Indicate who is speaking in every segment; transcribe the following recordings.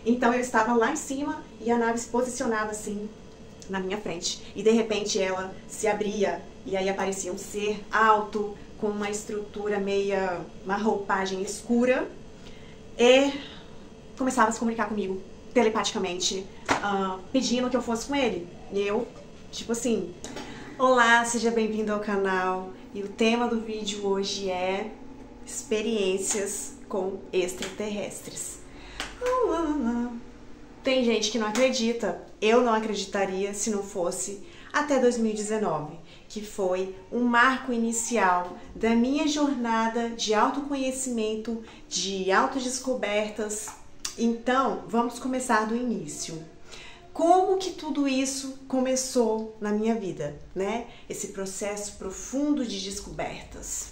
Speaker 1: Então eu estava lá em cima e a nave se posicionava assim na minha frente. E de repente ela se abria e aí aparecia um ser alto, com uma estrutura meia, uma roupagem escura, e começava a se comunicar comigo telepaticamente, pedindo que eu fosse com ele. E eu, tipo assim, olá, seja bem-vindo ao canal. E o tema do vídeo hoje é experiências com extraterrestres. Tem gente que não acredita, eu não acreditaria se não fosse até 2019, que foi um marco inicial da minha jornada de autoconhecimento, de autodescobertas. Então, vamos começar do início. Como que tudo isso começou na minha vida, né? Esse processo profundo de descobertas.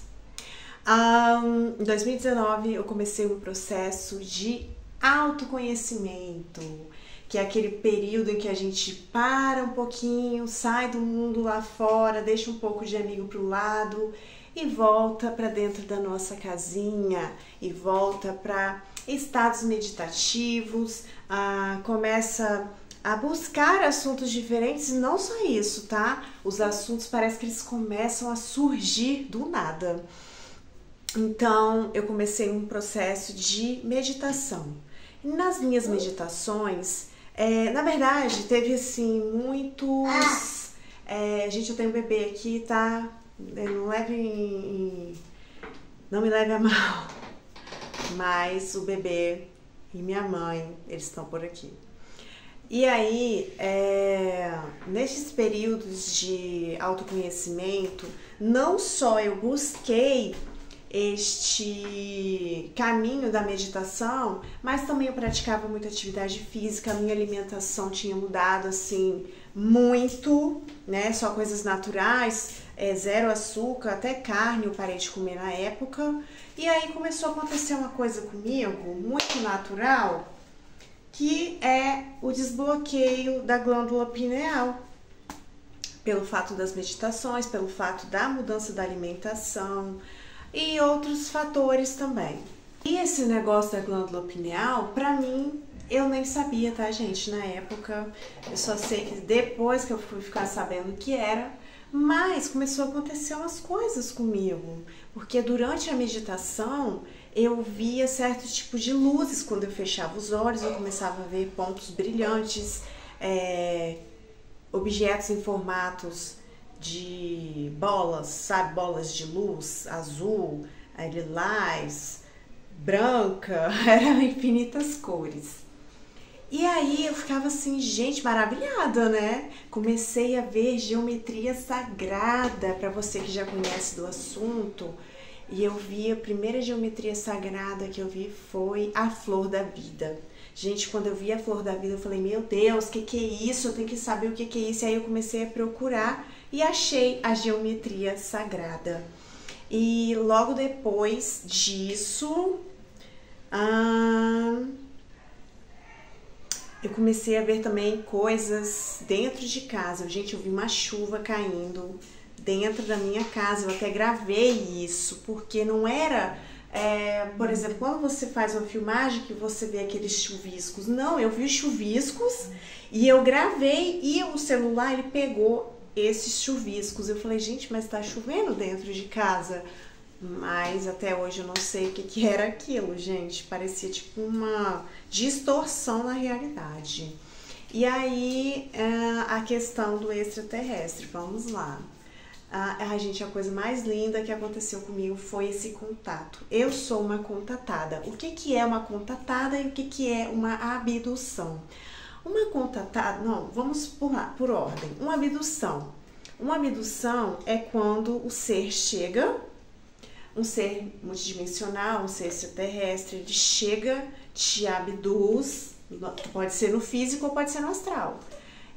Speaker 1: Em 2019 eu comecei um processo de autoconhecimento, que é aquele período em que a gente para um pouquinho, sai do mundo lá fora, deixa um pouco de amigo pro lado e volta para dentro da nossa casinha e volta para estados meditativos, começa a buscar assuntos diferentes. E não só isso, tá? Os assuntos parece que eles começam a surgir do nada. Então eu comecei um processo de meditação. Nas minhas meditações, na verdade, teve assim muitos... gente, eu tenho um bebê aqui, tá? Não me leve a mal. Mas o bebê e minha mãe, eles estão por aqui. E aí, nesses períodos de autoconhecimento, não só eu busquei este caminho da meditação, mas também eu praticava muita atividade física, a minha alimentação tinha mudado assim muito, né? Só coisas naturais, zero açúcar, até carne eu parei de comer na época. E aí começou a acontecer uma coisa comigo muito natural, que é o desbloqueio da glândula pineal. Pelo fato das meditações, pelo fato da mudança da alimentação e outros fatores também. E esse negócio da glândula pineal, pra mim, eu nem sabia, tá, gente? Na época, eu só sei que depois que eu fui ficar sabendo o que era, mas começou a acontecer umas coisas comigo, porque durante a meditação eu via certo tipo de luzes. Quando eu fechava os olhos, eu começava a ver pontos brilhantes, objetos em formatos de bolas, sabe? Bolas de luz, azul, lilás, branca, eram infinitas cores. E aí eu ficava assim, gente, maravilhada, né? Comecei a ver geometria sagrada, para você que já conhece do assunto. E eu vi, a primeira geometria sagrada que eu vi foi a flor da vida. Gente, quando eu vi a flor da vida, eu falei, meu Deus, o que é isso? Eu tenho que saber o que é isso. E aí eu comecei a procurar e achei a geometria sagrada. E logo depois disso, eu comecei a ver também coisas dentro de casa. Gente, eu vi uma chuva caindo dentro da minha casa. Eu até gravei isso, porque não era... por exemplo, quando você faz uma filmagem que você vê aqueles chuviscos. Não, eu vi chuviscos e eu gravei e o celular ele pegou esses chuviscos. Eu falei, gente, mas tá chovendo dentro de casa. Mas até hoje eu não sei o que era aquilo, gente. Parecia tipo uma distorção na realidade. E aí, a questão do extraterrestre, vamos lá. Gente, a coisa mais linda que aconteceu comigo foi esse contato. Eu sou uma contatada. O que é uma contatada e o que é uma abdução? Uma contatada, não, vamos por ordem. Uma abdução. Uma abdução é quando o ser chega, um ser multidimensional, um ser extraterrestre, ele chega, te abduz, pode ser no físico ou pode ser no astral.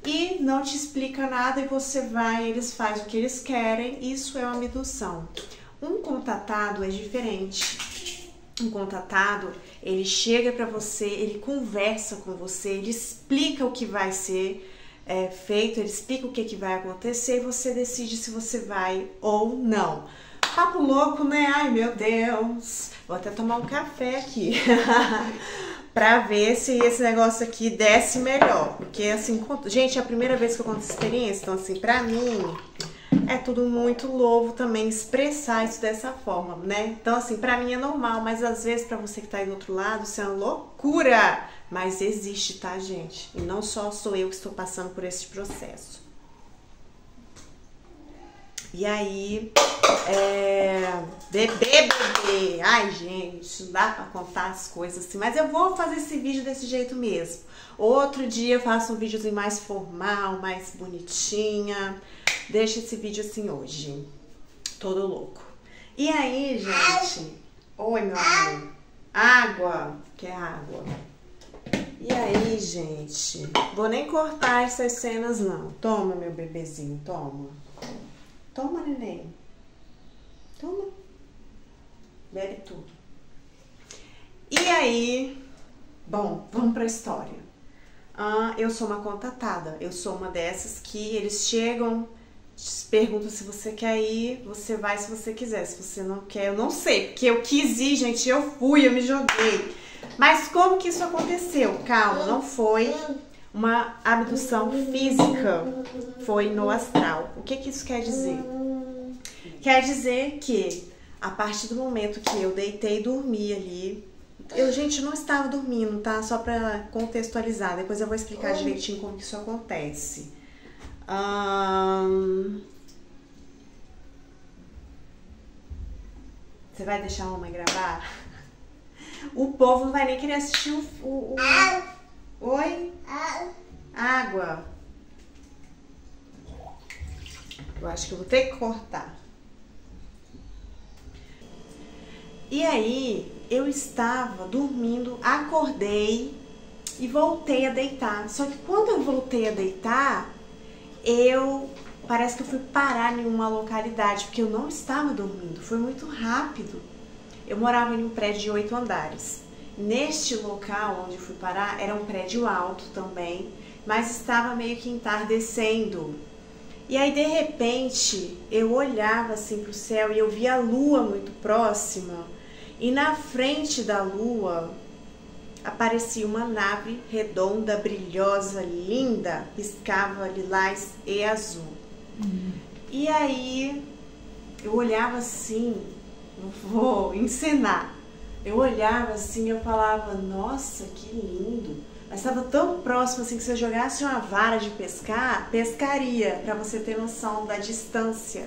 Speaker 1: E não te explica nada e você vai, eles fazem o que eles querem, isso é uma abdução. Um contatado é diferente. Um contatado, ele chega pra você, ele conversa com você, ele explica o que vai ser feito, ele explica o que vai acontecer e você decide se você vai ou não. Papo louco, né? Ai, meu Deus! Vou até tomar um café aqui. pra ver se esse negócio aqui desce melhor. Porque, assim, gente, é a primeira vez que eu conto essa experiência. Então, assim, pra mim, é tudo muito novo também expressar isso dessa forma, né? Então, assim, pra mim é normal, mas às vezes pra você que tá aí do outro lado, isso é uma loucura. Mas existe, tá, gente? E não só sou eu que estou passando por esse processo. E aí, bebê. Ai, gente, não dá pra contar as coisas assim. Mas eu vou fazer esse vídeo desse jeito mesmo. Outro dia eu faço um videozinho mais formal, mais bonitinha. Deixa esse vídeo assim hoje. Todo louco. E aí, gente... Oi, meu amor. Água. Quer água? E aí, gente? Vou nem cortar essas cenas, não. Toma, meu bebezinho, toma. Toma, neném. Toma. Bebe tudo. E aí, bom, vamos pra história. Eu sou uma contatada. Eu sou uma dessas que eles chegam, perguntam se você quer ir, você vai se você quiser. Se você não quer, eu não sei. Porque eu quis ir, gente, eu fui, eu me joguei. Mas como que isso aconteceu? Calma, não foi uma abdução física, foi no astral. O que que isso quer dizer? Quer dizer que a partir do momento que eu deitei e dormi ali, gente, não estava dormindo, tá? Só pra contextualizar, depois eu vou explicar direitinho como que isso acontece. Você vai deixar a mamãe gravar? O povo não vai nem querer assistir Oi? Água. Eu acho que eu vou ter que cortar. E aí, eu estava dormindo, acordei e voltei a deitar. Só que quando eu voltei a deitar, parece que eu fui parar em uma localidade, porque eu não estava dormindo, foi muito rápido. Eu morava em um prédio de 8 andares. Neste local onde fui parar, era um prédio alto também, mas estava meio que entardecendo. E aí, de repente, eu olhava assim pro céu e eu via a lua muito próxima. E na frente da lua aparecia uma nave redonda, brilhosa, linda, piscava lilás e azul. E aí, eu olhava assim, eu vou encenar. Eu olhava assim e eu falava, nossa, que lindo. Mas estava tão próximo assim que se eu jogasse uma vara de pescar, pescaria, para você ter noção da distância.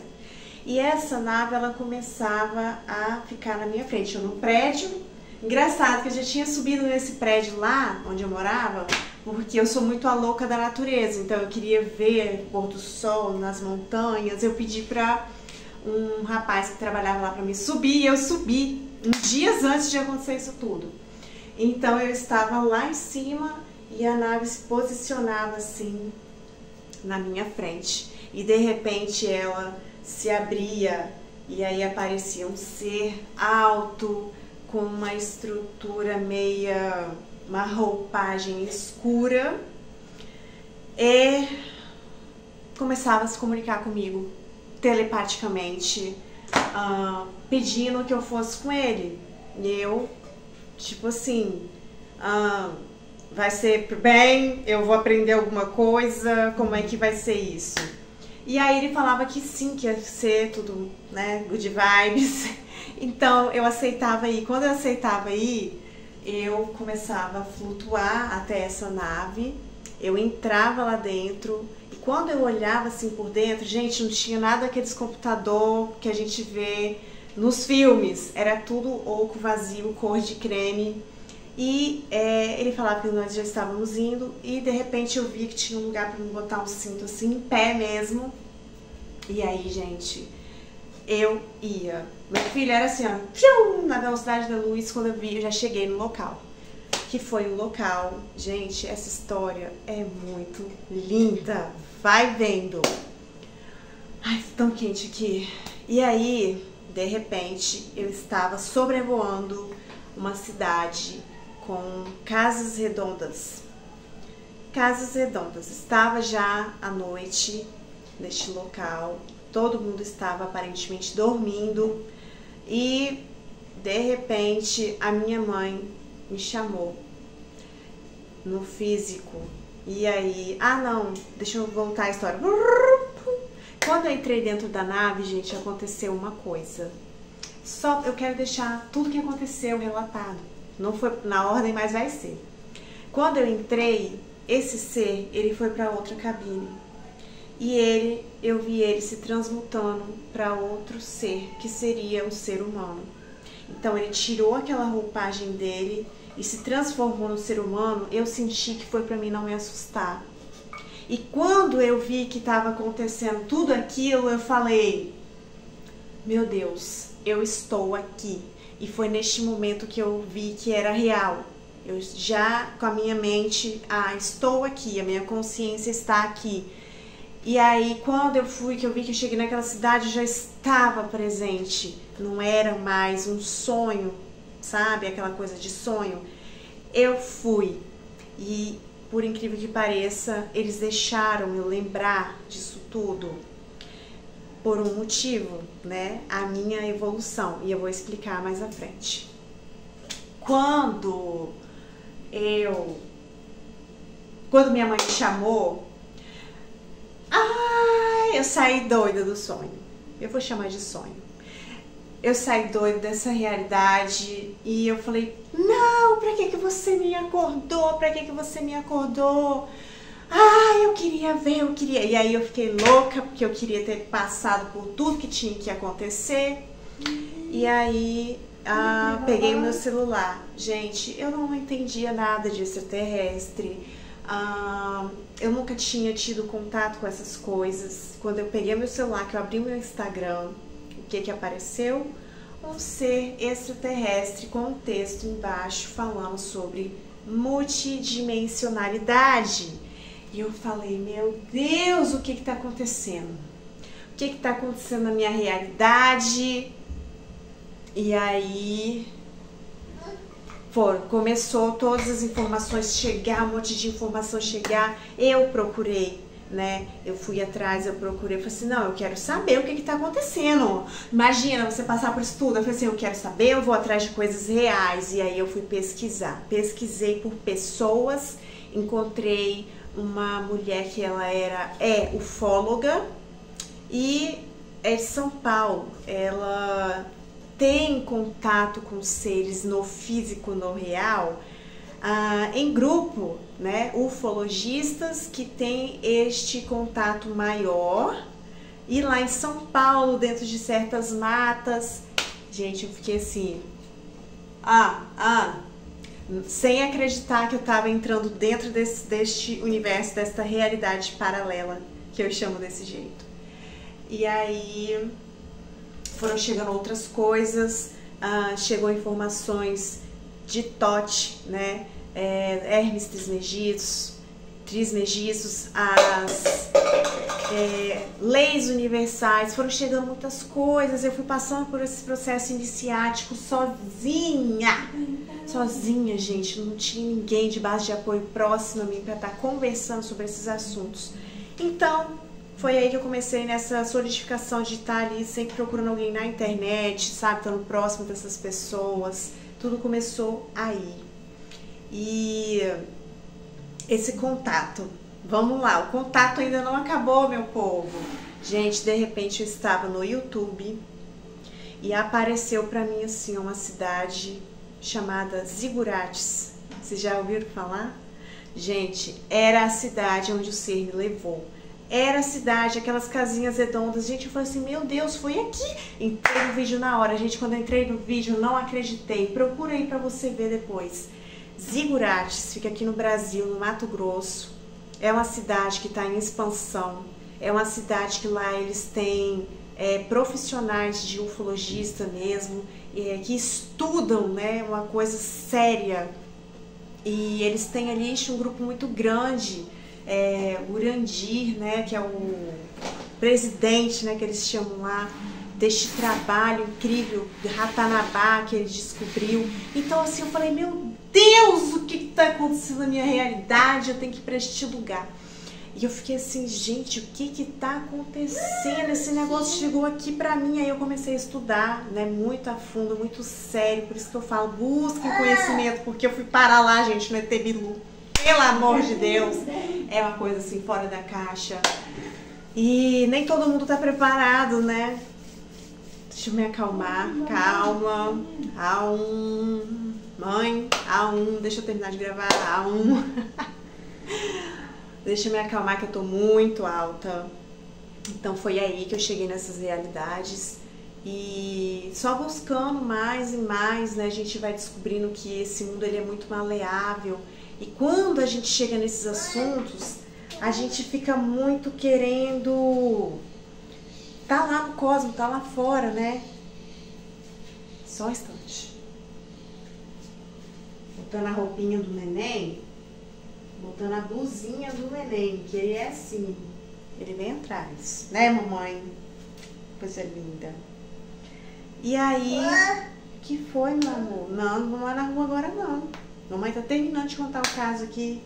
Speaker 1: E essa nave, ela começava a ficar na minha frente. Eu num prédio, engraçado que eu já tinha subido nesse prédio lá, onde eu morava, porque eu sou muito a louca da natureza. Então eu queria ver o pôr do sol nas montanhas. Eu pedi para um rapaz que trabalhava lá para me subir, e eu subi dias antes de acontecer isso tudo. Então eu estava lá em cima e a nave se posicionava assim na minha frente. E de repente ela se abria e aí aparecia um ser alto, com uma estrutura meia, uma roupagem escura, e começava a se comunicar comigo telepaticamente, pedindo que eu fosse com ele. E eu, tipo assim, vai ser bem, eu vou aprender alguma coisa, como é que vai ser isso? E aí ele falava que sim, que ia ser tudo, né, good vibes. Então eu aceitava ir. Quando eu aceitava ir, eu começava a flutuar até essa nave, eu entrava lá dentro, e quando eu olhava assim por dentro, gente, não tinha nada daqueles computador que a gente vê nos filmes, era tudo oco, vazio, cor de creme. E ele falava que nós já estávamos indo, e de repente eu vi que tinha um lugar para me botar um cinto assim, em pé mesmo. E aí, gente, eu ia. Meu filho era assim, ó, na velocidade da luz. Quando eu vi, eu já cheguei no local. Que foi um local, gente, essa história é muito linda. Vai vendo. Ai, tão quente aqui. E aí, de repente, eu estava sobrevoando uma cidade com casas redondas. Casas redondas. Estava já à noite neste local. Todo mundo estava aparentemente dormindo. E de repente a minha mãe me chamou no físico. E aí, não, deixa eu voltar a história. Quando eu entrei dentro da nave, gente, aconteceu uma coisa. Só eu quero deixar tudo que aconteceu relatado. Não foi na ordem, mas vai ser. Quando eu entrei, esse ser, ele foi para outra cabine. E eu vi ele se transmutando para outro ser, que seria um ser humano. Então ele tirou aquela roupagem dele e se transformou no ser humano. Eu senti que foi para mim não me assustar. E quando eu vi que estava acontecendo tudo aquilo, eu falei, meu Deus, eu estou aqui. E foi neste momento que eu vi que era real. Eu já com a minha mente, estou aqui, a minha consciência está aqui. E aí quando eu fui, que eu vi que eu cheguei naquela cidade, eu já estava presente. Não era mais um sonho, sabe? Aquela coisa de sonho. Eu fui. E por incrível que pareça, eles deixaram eu lembrar disso tudo por um motivo, né? A minha evolução. E eu vou explicar mais à frente. Quando minha mãe me chamou, eu saí doida do sonho. Eu vou chamar de sonho. Eu saí doida dessa realidade e eu falei, não, pra que você me acordou? Pra que você me acordou? Eu queria ver, eu queria. E aí eu fiquei louca, porque eu queria ter passado por tudo que tinha que acontecer. E aí peguei o meu celular. Gente, eu não entendia nada de extraterrestre. Eu nunca tinha tido contato com essas coisas. Quando eu peguei meu celular, que eu abri meu Instagram, o que apareceu? Um ser extraterrestre com um texto embaixo falando sobre multidimensionalidade. E eu falei, meu Deus, o que está acontecendo? O que está acontecendo na minha realidade? E aí começou todas as informações chegar, um monte de informação chegar. Eu procurei, né? Eu fui atrás, eu procurei, eu falei assim, não, eu quero saber o que está acontecendo. Imagina você passar por isso tudo. Eu falei assim, eu quero saber, eu vou atrás de coisas reais. E aí eu fui pesquisar. Pesquisei por pessoas, encontrei uma mulher que ela é ufóloga e é de São Paulo. Ela tem contato com seres no físico, no real, em grupo, né? Ufologistas que têm este contato maior. E lá em São Paulo, dentro de certas matas, gente, eu fiquei assim, sem acreditar que eu estava entrando dentro deste universo, desta realidade paralela, que eu chamo desse jeito. E aí foram chegando outras coisas, chegou informações de Thoth, né? Hermes Trismegistus, as leis universais, foram chegando muitas coisas. Eu fui passando por esse processo iniciático sozinha, gente, não tinha ninguém de base de apoio próximo a mim para estar conversando sobre esses assuntos. Então foi aí que eu comecei nessa solidificação de estar ali sempre procurando alguém na internet, sabe, estando próximo dessas pessoas. Tudo começou aí. E esse contato, vamos lá, o contato ainda não acabou, meu povo. Gente, de repente eu estava no YouTube e apareceu pra mim assim uma cidade chamada Zigurates. Vocês já ouviram falar? Gente, era a cidade onde o ser me levou. Era a cidade, aquelas casinhas redondas. Gente, eu falei assim, meu Deus, foi aqui. Entrei no vídeo na hora. Gente, quando eu entrei no vídeo, não acreditei. Procura aí pra você ver depois. Zigurates, fica aqui no Brasil, no Mato Grosso. É uma cidade que está em expansão. É uma cidade que lá eles têm profissionais de ufologista mesmo, que estudam, né, uma coisa séria. E eles têm ali um grupo muito grande. Urandir, né, que é o presidente, né, que eles chamam lá, deste trabalho incrível de Ratanabá que ele descobriu. Então assim, eu falei, meu Deus, o que está acontecendo na minha realidade? Eu tenho que ir para este lugar. E eu fiquei assim, gente, o que está acontecendo? Esse negócio chegou aqui para mim. Aí eu comecei a estudar, né, muito a fundo, muito sério. Por isso que eu falo, busquem conhecimento, porque eu fui parar lá, gente, no ET Bilu. Pelo amor de Deus, é uma coisa assim fora da caixa. E nem todo mundo tá preparado, né? Deixa eu me acalmar. Calma. Mãe, deixa eu terminar de gravar. Deixa eu me acalmar que eu tô muito alta. Então foi aí que eu cheguei nessas realidades. E só buscando mais e mais, né, a gente vai descobrindo que esse mundo ele é muito maleável. E quando a gente chega nesses assuntos, a gente fica muito querendo tá lá no cosmos, tá lá fora, né? Só um instante. Botando a roupinha do neném, botando a blusinha do neném, que ele é assim, ele vem atrás, né, mamãe? Coisa linda. E aí, que foi, meu amor? Não, não vou lá na rua agora não. Mamãe tá terminando de contar o caso aqui.